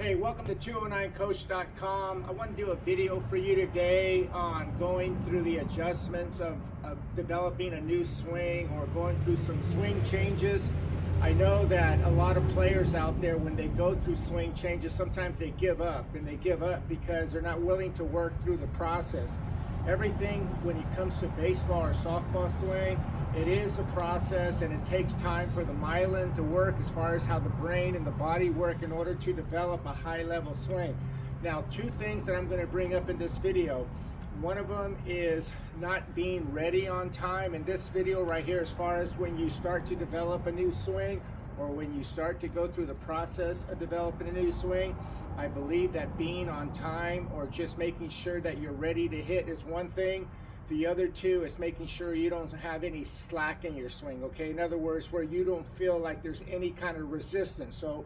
Hey, welcome to 209coach.com. I want to do a video for you today on going through the adjustments of developing a new swing or going through some swing changes. I know that a lot of players out there, when they go through swing changes, sometimes they give up, and they give up because they're not willing to work through the process. Everything when it comes to baseball or softball swing, it is a process, and it takes time for the myelin to work as far as how the brain and the body work in order to develop a high level swing. Now, two things that I'm going to bring up in this video. One of them is not being ready on time in this video right here, as far as when you start to develop a new swing or when you start to go through the process of developing a new swing. I believe that being on time or just making sure that you're ready to hit is one thing. The other two is making sure you don't have any slack in your swing, okay? In other words, where you don't feel like there's any kind of resistance. So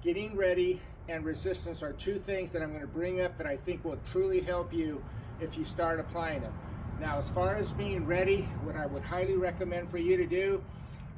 getting ready and resistance are two things that I'm going to bring up that I think will truly help you if you start applying them. Now, as far as being ready, what I would highly recommend for you to do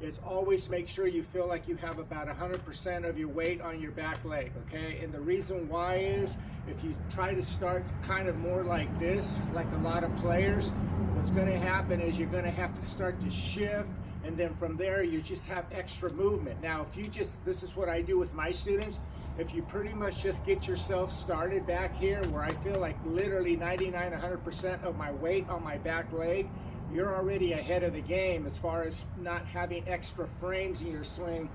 is always make sure you feel like you have about 100% of your weight on your back leg, okay? And the reason why is, if you try to start kind of more like this, like a lot of players, what's gonna happen is you're gonna have to start to shift, and then from there you just have extra movement. Now, if you just, this is what I do with my students, if you pretty much just get yourself started back here, where I feel like literally 99, 100% of my weight on my back leg, you're already ahead of the game as far as not having extra frames in your swing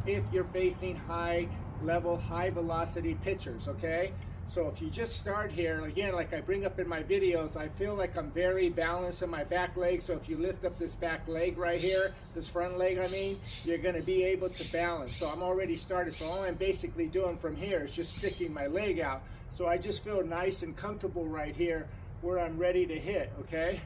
if you're facing high level, high velocity pitchers, okay? So if you just start here, again, like I bring up in my videos, I feel like I'm very balanced in my back leg. So if you lift up this back leg right here, this front leg, I mean, you're gonna be able to balance. So I'm already started. So all I'm basically doing from here is just sticking my leg out. So I just feel nice and comfortable right here where I'm ready to hit, okay?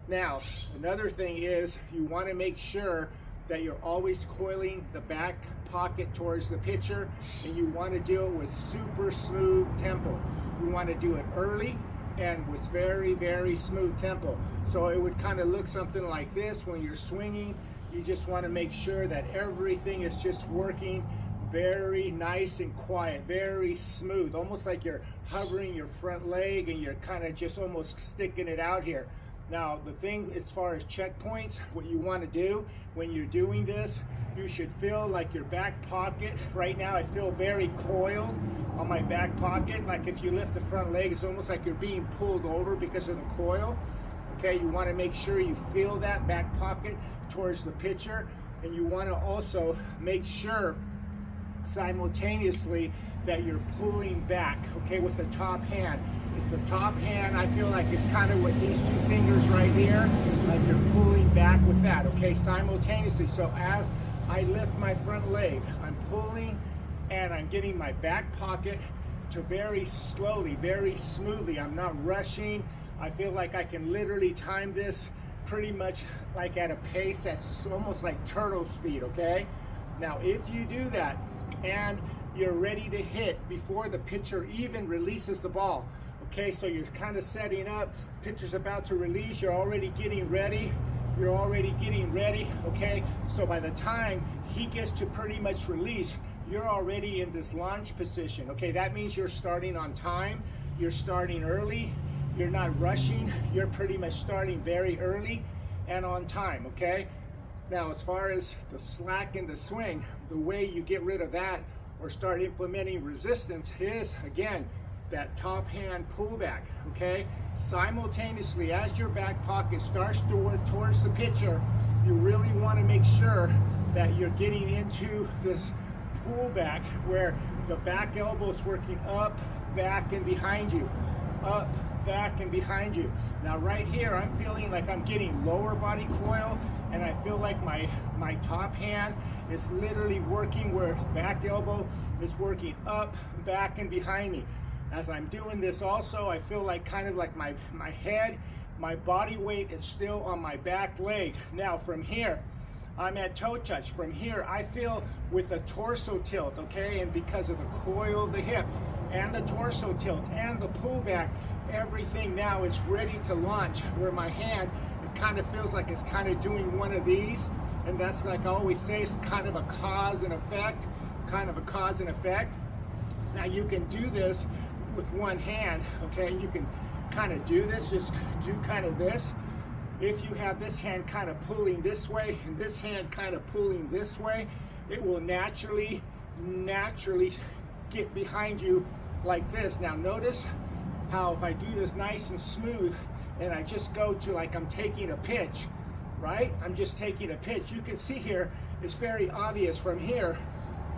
Now, another thing is you want to make sure that you're always coiling the back pocket towards the pitcher, and you want to do it with super smooth tempo. You want to do it early and with very, very smooth tempo. So it would kind of look something like this when you're swinging. You just want to make sure that everything is just working very nice and quiet, very smooth, almost like you're hovering your front leg and you're kind of just almost sticking it out here. Now, the thing as far as checkpoints, what you want to do when you're doing this, you should feel like your back pocket, right now I feel very coiled on my back pocket. Like if you lift the front leg, it's almost like you're being pulled over because of the coil. Okay, you want to make sure you feel that back pocket towards the pitcher, and you want to also make sure simultaneously that you're pulling back, okay, with the top hand. It's the top hand, I feel like it's kind of with these two fingers right here, like you're pulling back with that, okay, simultaneously. So as I lift my front leg, I'm pulling and I'm getting my back pocket to very slowly, very smoothly. I'm not rushing. I feel like I can literally time this pretty much like at a pace that's almost like turtle speed, okay? Now, if you do that and you're ready to hit before the pitcher even releases the ball, okay, so you're kind of setting up, pitcher's about to release, you're already getting ready, okay? So by the time he gets to pretty much release, you're already in this launch position, okay? That means you're starting on time, you're starting early, you're not rushing, you're pretty much starting very early and on time, okay? Now, as far as the slack in the swing, the way you get rid of that or start implementing resistance is, again, that top hand pullback, okay? Simultaneously, as your back pocket starts to work towards the pitcher, you really want to make sure that you're getting into this pullback where the back elbow is working up, back, and behind you. Up, back, and behind you. Now right here, I'm feeling like I'm getting lower body coil, and I feel like my top hand is literally working where back elbow is working up, back, and behind me. As I'm doing this also, I feel like kind of like my head, my body weight is still on my back leg. Now from here, I'm at toe touch. From here, I feel with a torso tilt, okay? And because of the coil of the hip and the torso tilt and the pullback, everything now is ready to launch, where my hand, it kind of feels like it's kind of doing one of these. And that's, like I always say, it's kind of a cause and effect, Now you can do this with one hand, okay? You can kind of do this, just do kind of this. If you have this hand kind of pulling this way and this hand kind of pulling this way, it will naturally get behind you like this. Now notice how if I do this nice and smooth and I just go to like I'm taking a pitch, right? I'm just taking a pitch. You can see here, it's very obvious from here,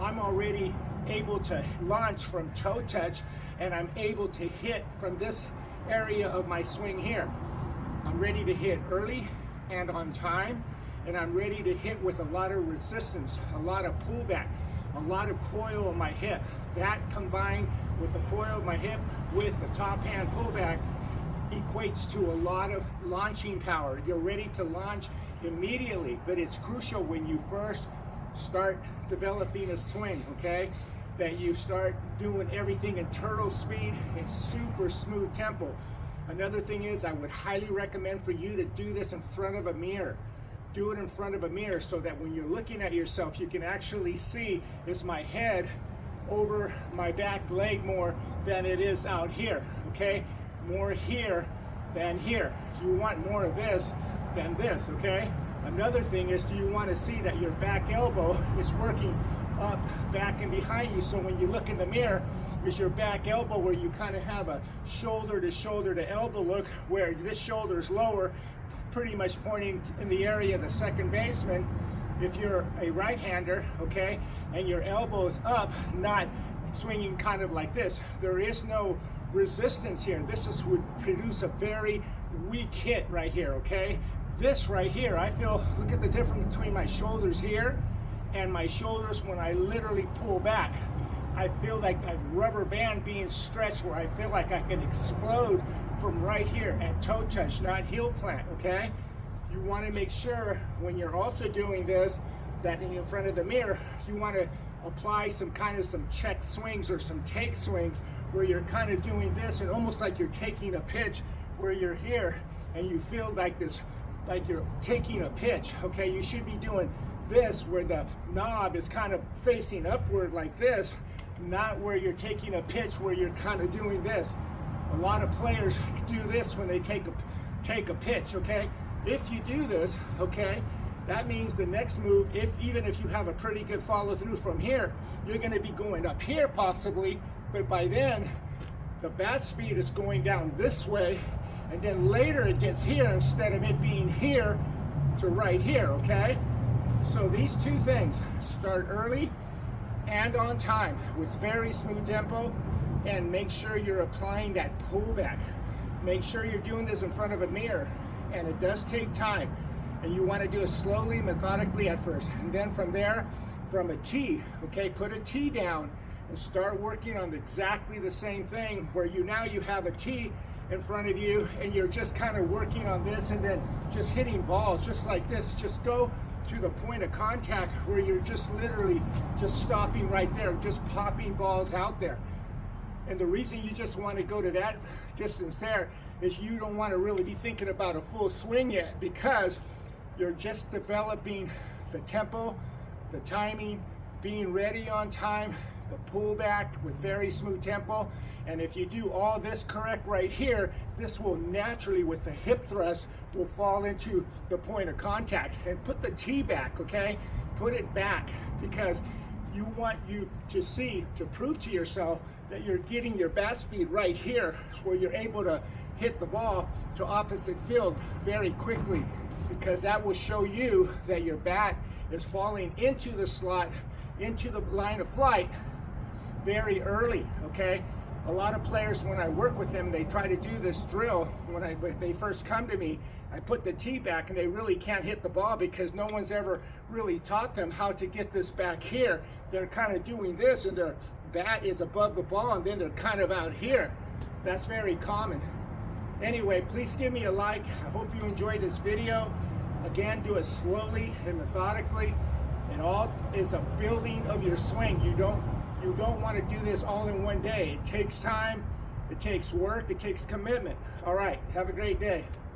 I'm already able to launch from toe touch, and I'm able to hit from this area of my swing here. I'm ready to hit early and on time, and I'm ready to hit with a lot of resistance, a lot of pullback, a lot of coil on my hip. That combined with the coil of my hip with the top hand pullback equates to a lot of launching power. You're ready to launch immediately, but it's crucial when you first start developing a swing, okay, that you start doing everything in turtle speed and super smooth tempo. Another thing is, I would highly recommend for you to do this in front of a mirror. Do it in front of a mirror so that when you're looking at yourself, you can actually see, is my head over my back leg more than it is out here, okay? More here than here. You want more of this than this, okay? Another thing is, do you want to see that your back elbow is working up, back, and behind you? So when you look in the mirror, is your back elbow where you kind of have a shoulder to elbow look, where this shoulder is lower, pretty much pointing in the area of the second baseman. If you're a right-hander, okay, and your elbow is up, not swinging kind of like this, there is no resistance here. This would produce a very weak hit right here, okay? This right here, I feel, look at the difference between my shoulders here and my shoulders when I literally pull back. I feel like a rubber band being stretched, where I feel like I can explode from right here at toe touch, not heel plant, okay? You want to make sure when you're also doing this, that in front of the mirror, you want to apply some check swings or some take swings, where you're kind of doing this and almost like you're taking a pitch, where you're here and you feel like this, like you're taking a pitch, okay? You should be doing this where the knob is kind of facing upward like this, not where you're taking a pitch where you're kind of doing this. A lot of players do this when they take a pitch, okay? If you do this, okay, that means the next move, even if you have a pretty good follow through from here, you're going to be going up here possibly, but by then the bat speed is going down this way, and then later it gets here instead of it being here to right here, okay? So these two things, start early and on time with very smooth tempo, and make sure you're applying that pullback. Make sure you're doing this in front of a mirror, and it does take time, and you want to do it slowly, methodically at first, and then from there, from a tee, okay, put a tee down and start working on exactly the same thing, where you have a tee in front of you and you're just kind of working on this and then just hitting balls just like this. Just go to the point of contact where you're just literally just stopping right there, just popping balls out there. And the reason you just want to go to that distance there is you don't want to really be thinking about a full swing yet, because you're just developing the tempo, the timing, being ready on time, the pullback with very smooth tempo. And if you do all this correct right here, this will naturally, with the hip thrust, will fall into the point of contact. And put the tee back, okay? Put it back, because you want you to prove to yourself that you're getting your bat speed right here, where you're able to hit the ball to opposite field very quickly, because that will show you that your bat is falling into the slot, into the line of flight very early, okay? A lot of players, when I work with them, they try to do this drill. When they first come to me, I put the tee back and they really can't hit the ball because no one's ever really taught them how to get this back here. They're kind of doing this and their bat is above the ball and then they're kind of out here. That's very common. Anyway, please give me a like. I hope you enjoyed this video. Again, do it slowly and methodically. It all is a building of your swing. You don't want to do this all in one day. It takes time, it takes work, it takes commitment. All right, have a great day.